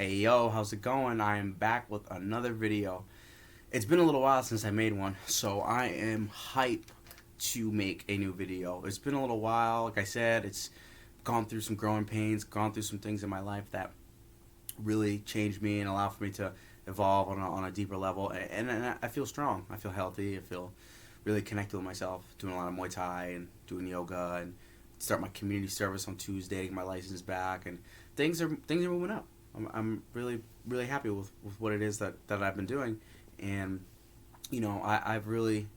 Hey yo, how's it going? I am back with another video. It's been a little while since I made one, so I am hype to make a new video. It's been a little while, like I said, it's gone through some growing pains, gone through some things in my life that really changed me and allowed for me to evolve on a deeper level. And I feel strong, I feel healthy, I feel really connected with myself, doing a lot of Muay Thai and doing yoga and start my community service on Tuesday, getting my license back, and things are moving up. I'm really happy with what it is that I've been doing, and I've really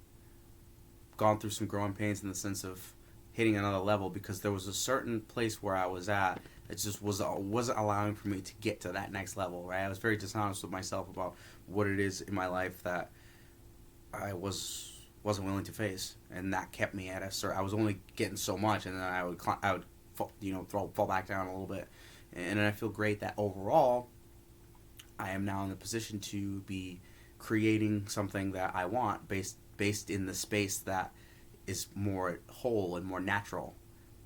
gone through some growing pains in the sense of hitting another level because there was a certain place where I was at that just wasn't allowing for me to get to that next level. Right, I was very dishonest with myself about what it is in my life that I wasn't willing to face, and that kept me at a certain. I was only getting so much, and then I would fall back down a little bit, and I feel great that overall I am now in the position to be creating something that I want based in the space that is more whole and more natural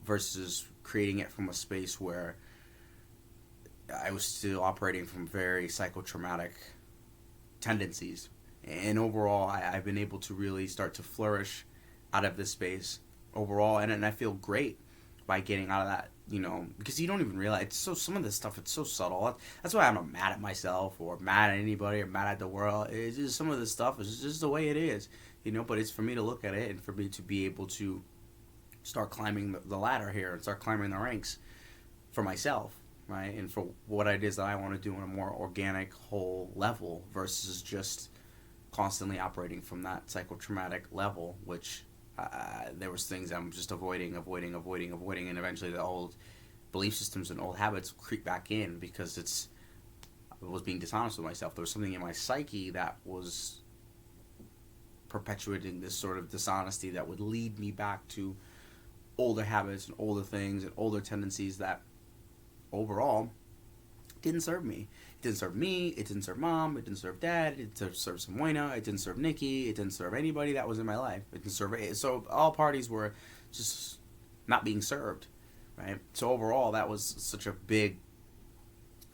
versus creating it from a space where I was still operating from very psychotraumatic tendencies. And overall, I've been able to really start to flourish out of this space overall, and I feel great by getting out of that, because you don't even realize it's so some of this stuff. It's so subtle. That's why I'm not mad at myself or mad at anybody or mad at the world. It's just some of this stuff is just the way it is. But it's for me to look at it and for me to be able to start climbing the ladder here and start climbing the ranks for myself, right? And for what it is that I want to do on a more organic, whole level versus just constantly operating from that psychotraumatic level, which there was things I'm just avoiding, and eventually the old belief systems and old habits creep back in because I was being dishonest with myself. There was something in my psyche that was perpetuating this sort of dishonesty that would lead me back to older habits and older things and older tendencies that overall didn't serve me. It didn't serve me, it didn't serve mom, it didn't serve dad, it didn't serve Samoina, it didn't serve Nikki, it didn't serve anybody that was in my life. It didn't serve it. So all parties were just not being served, right? So overall, that was such a big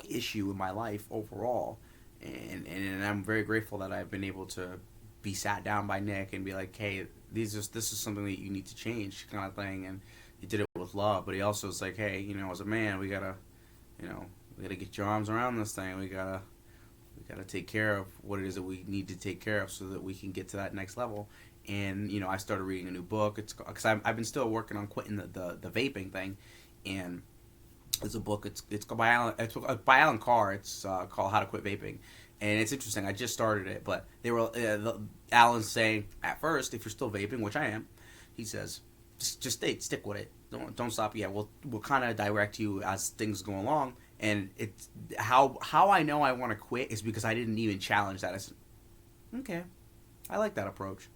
issue in my life overall. And I'm very grateful that I've been able to be sat down by Nick and be like, hey, this is something that you need to change, kind of thing. And he did it with love, but he also was like, hey, as a man, we gotta get your arms around this thing. We gotta take care of what it is that we need to take care of so that we can get to that next level. And I started reading a new book. It's because I've been still working on quitting the vaping thing, and there's a book. It's by Alan Carr. It's called How to Quit Vaping, and it's interesting. I just started it, but they were Alan's saying at first, if you're still vaping, which I am, he says just stick with it. Don't stop yet. We'll kind of direct you as things go along. And it's how I know I want to quit is because I didn't even challenge that. I said, okay, I like that approach.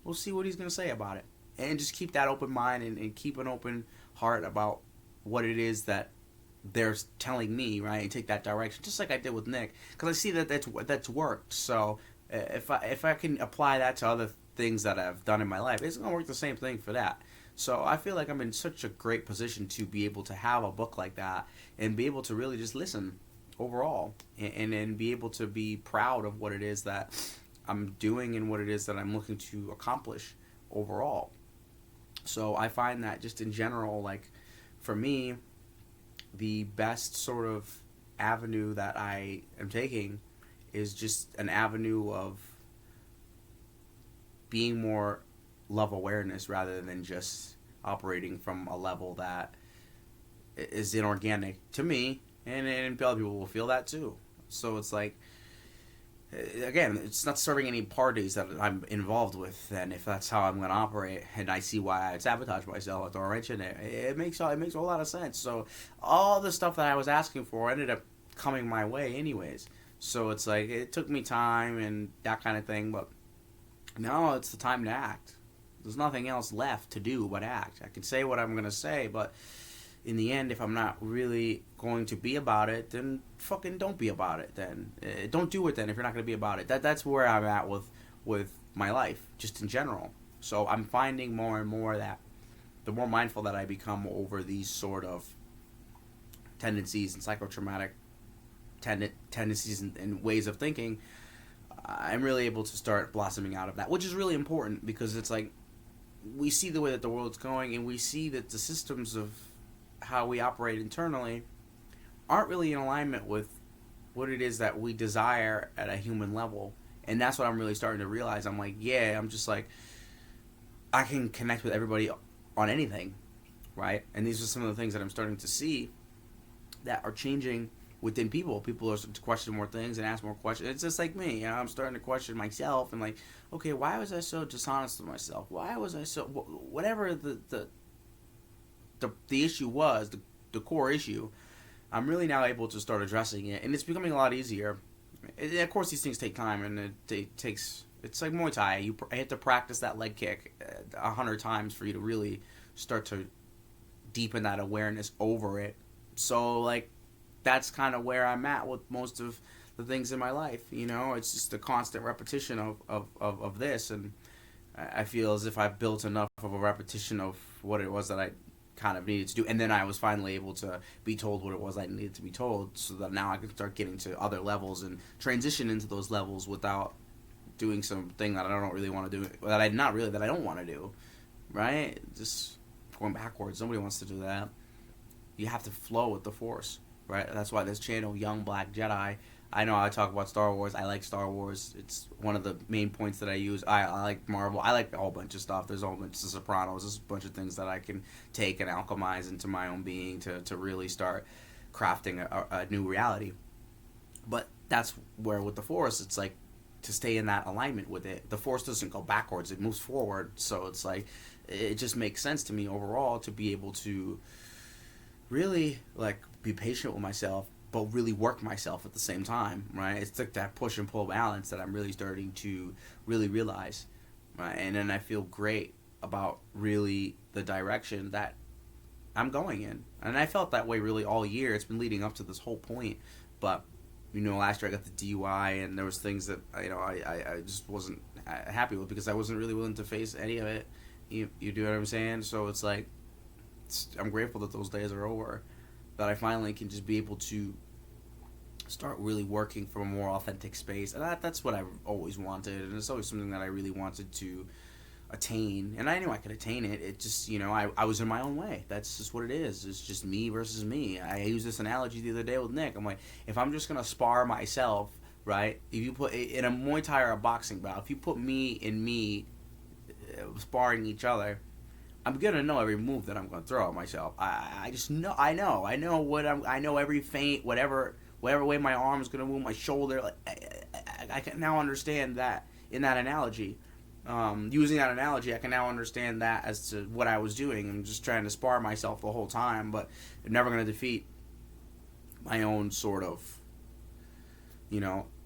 We'll see what he's going to say about it. And just keep that open mind and keep an open heart about what it is that they're telling me, right? And take that direction, just like I did with Nick. Because I see that's worked. So if I can apply that to other things that I've done in my life, it's going to work the same thing for that. So I feel like I'm in such a great position to be able to have a book like that and be able to really just listen overall and be able to be proud of what it is that I'm doing and what it is that I'm looking to accomplish overall. So I find that just in general, like for me, the best sort of avenue that I am taking is just an avenue of being more love awareness rather than just operating from a level that is inorganic to me, and other people will feel that too. So it's like, again, it's not serving any parties that I'm involved with, and if that's how I'm going to operate, and I see why I'd sabotage myself or throw a wrench in it, it makes a whole lot of sense. So all the stuff that I was asking for ended up coming my way anyways. So it's like, it took me time and that kind of thing, but now it's the time to act. There's nothing else left to do but act. I can say what I'm going to say, but in the end, if I'm not really going to be about it, then fucking don't be about it then. Don't do it then if you're not going to be about it. That's where I'm at with my life, just in general. So I'm finding more and more that the more mindful that I become over these sort of tendencies and psychotraumatic tendencies and ways of thinking, I'm really able to start blossoming out of that, which is really important because it's like we see the way that the world's going, and we see that the systems of how we operate internally aren't really in alignment with what it is that we desire at a human level. And that's what I'm really starting to realize. I'm like, yeah, I'm just like, I can connect with everybody on anything, right? And these are some of the things that I'm starting to see that are changing within people. People are starting to question more things and ask more questions. It's just like me, I'm starting to question myself and like, okay, why was I so dishonest with myself? Why was I so whatever the issue was, the core issue? I'm really now able to start addressing it, and it's becoming a lot easier. And of course, these things take time, and it takes. It's like Muay Thai. You have to practice that leg kick 100 times for you to really start to deepen that awareness over it. So, like, that's kind of where I'm at with most of the things in my life. It's just a constant repetition of this, and I feel as if I've built enough of a repetition of what it was that I kind of needed to do, and then I was finally able to be told what it was I needed to be told, so that now I can start getting to other levels and transition into those levels without doing something that I don't really want to do, that I don't want to do, right? Just going backwards. Nobody wants to do that. You have to flow with the Force, right? That's why this channel, Young Black Jedi, I know I talk about Star Wars. I like Star Wars. It's one of the main points that I use. I like Marvel. I like a whole bunch of stuff. There's a whole bunch of Sopranos. There's a bunch of things that I can take and alchemize into my own being to really start crafting a new reality. But that's where with the Force, it's like to stay in that alignment with it. The Force doesn't go backwards. It moves forward. So it's like it just makes sense to me overall to be able to really like be patient with myself, but really work myself at the same time, right? It's like that push and pull balance that I'm really starting to really realize, right? And then I feel great about really the direction that I'm going in. And I felt that way really all year. It's been leading up to this whole point. But, last year I got the DUI, and there was things that, I just wasn't happy with because I wasn't really willing to face any of it. You do what I'm saying? So it's like, I'm grateful that those days are over, that I finally can just be able to start really working from a more authentic space. And that's what I've always wanted, and it's always something that I really wanted to attain, and I knew I could attain it. It just, I was in my own way. That's just what it is. It's just me versus me. I used this analogy the other day with Nick. I'm like, if I'm just going to spar myself, right, if you put, in a Muay Thai or a boxing bout, if you put me and me sparring each other, I'm gonna know every move that I'm gonna throw at myself. I just know. I know what I know every feint, whatever way my arm's gonna move, my shoulder. Like, I can now understand that in that analogy. Using that analogy, I can now understand that as to what I was doing. I'm just trying to spar myself the whole time, but I'm never gonna defeat my own sort of,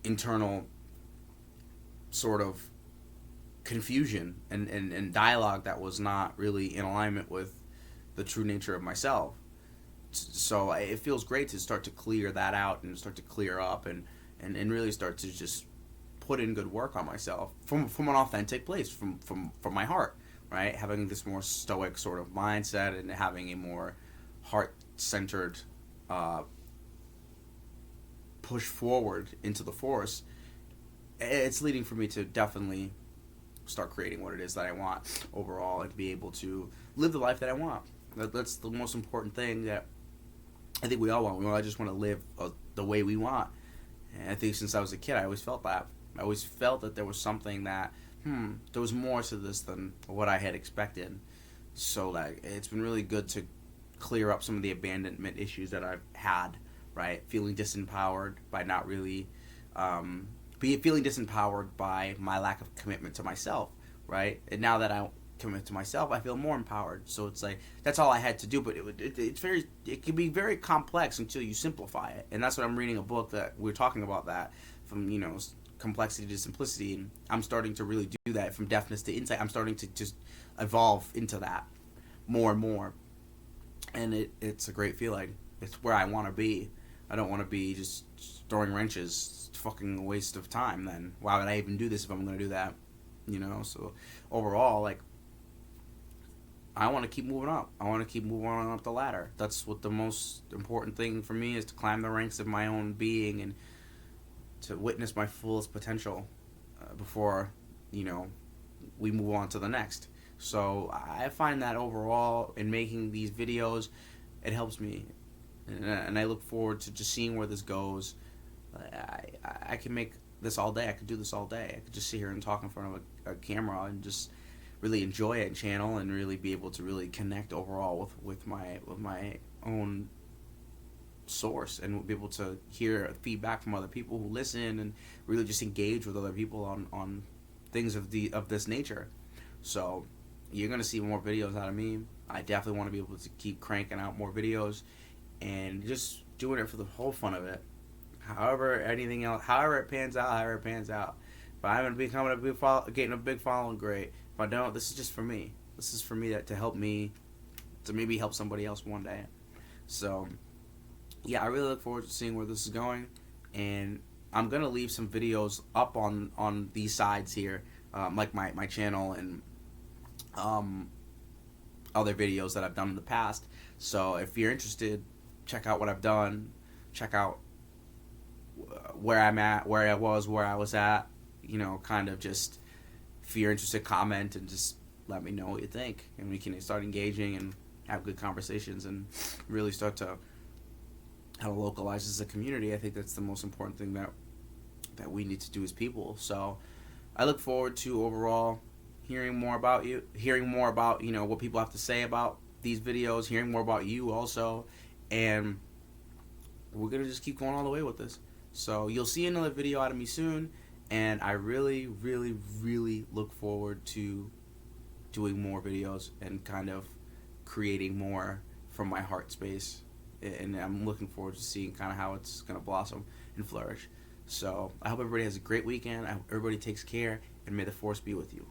internal sort of confusion and dialogue that was not really in alignment with the true nature of myself. So it feels great to start to clear that out and start to clear up and really start to just put in good work on myself from an authentic place, from my heart, right? Having this more stoic sort of mindset and having a more heart-centered push forward into the Force. It's leading for me to definitely start creating what it is that I want overall and be able to live the life that I want. That's the most important thing that I think we all want. We all just want to live the way we want. And I think since I was a kid, I always felt that. I always felt that there was something that, there was more to this than what I had expected. So like, it's been really good to clear up some of the abandonment issues that I've had, right? Feeling disempowered by not really, feeling disempowered by my lack of commitment to myself, right? And now that I commit to myself, I feel more empowered. So it's like, that's all I had to do, but it can be very complex until you simplify it. And that's what I'm reading a book that we're talking about that from, complexity to simplicity. And I'm starting to really do that from deafness to insight. I'm starting to just evolve into that more and more. And it's a great feeling. It's where I want to be. I don't want to be just throwing wrenches. It's fucking a waste of time then. Why would I even do this if I'm going to do that? So overall, like, I want to keep moving up. I want to keep moving on up the ladder. That's what the most important thing for me is, to climb the ranks of my own being and to witness my fullest potential before, you know, we move on to the next. So I find that overall in making these videos, it helps me, and I look forward to just seeing where this goes. I can make this all day. I could do this all day. I could just sit here and talk in front of a camera and just really enjoy it and channel and really be able to really connect overall with my own source, and be able to hear feedback from other people who listen and really just engage with other people on things of this nature. So you're gonna see more videos out of me. I definitely want to be able to keep cranking out more videos and just doing it for the whole fun of it. However, anything else, however it pans out, however it pans out. If I'm becoming getting a big following, great. If I don't, this is just for me. This is for me to help me, to maybe help somebody else one day. So, yeah, I really look forward to seeing where this is going, and I'm gonna leave some videos up on these sides here, like my channel and other videos that I've done in the past. So if you're interested, check out what I've done. Check out where I'm at, where I was at. You know, kind of just, if you're interested, comment and just let me know what you think, and we can start engaging and have good conversations and really start to how to localize as a community. I think that's the most important thing that we need to do as people. So I look forward to overall hearing more about you, you know, what people have to say about these videos, hearing more about you also, and we're gonna just keep going all the way with this. So you'll see another video out of me soon, and I really, really, really look forward to doing more videos and kind of creating more from my heart space, and I'm looking forward to seeing kind of how it's gonna blossom and flourish. So I hope everybody has a great weekend. I hope everybody takes care, and may the force be with you.